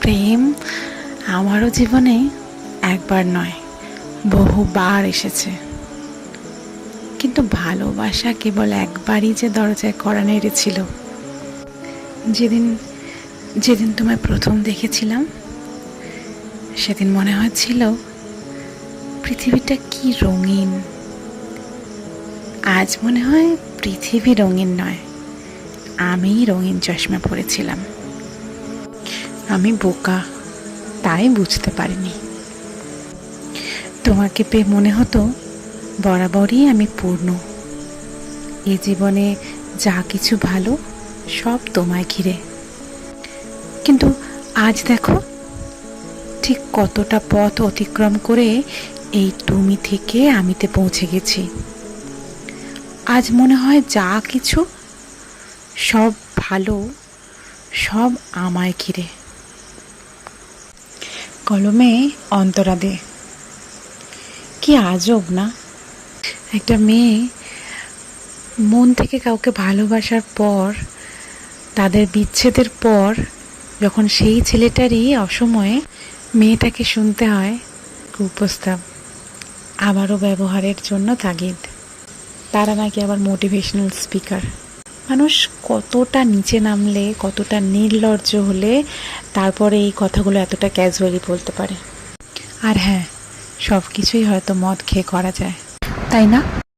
প্রেম আমারও জীবনে একবার নয়, বহুবার এসেছে। কিন্তু ভালোবাসা কেবল একবারই যে দরজায় কড়া নেড়েছিল। যেদিন যেদিন তোমায় প্রথম দেখেছিলাম, সেদিন মনে হচ্ছিল পৃথিবীটা কি রঙিন। আজ মনে হয় পৃথিবী রঙিন নয়, আমিই রঙিন চশমা পরেছিলাম। আমি বোকা, তাই বুঝতে পারিনি। তোমাকে পেয়ে মনে হতো বরাবরই আমি পূর্ণ। এ জীবনে যা কিছু ভালো সব তোমায় ঘিরে। কিন্তু আজ দেখো ঠিক কতটা পথ অতিক্রম করে এই তুমি থেকে আমিতে পৌঁছে গেছি। আজ মনে হয় যা কিছু সব ভালো, সব আমায় ঘিরে। কলমে অন্তরা দে। কি আজব না, একটা মেয়ে মন থেকে কাউকে ভালোবাসার পর, তাদের বিচ্ছেদের পর, যখন সেই ছেলেটারই অসময়ে মেয়েটাকে শুনতে হয় কুপ্রস্তাব, আবারও ব্যবহারের জন্য তাগিদ। তারা নাকি আবার মোটিভেশনাল স্পিকার। মানুষ কতটা নিচে নামলে, কতটা নির্লজ্জ হলে তারপরে এই কথাগুলো এতটা ক্যাজুয়ালি বলতে পারে। আর হ্যাঁ, সব কিছুই হয়তো মদ খেয়ে করা যায়, তাই না?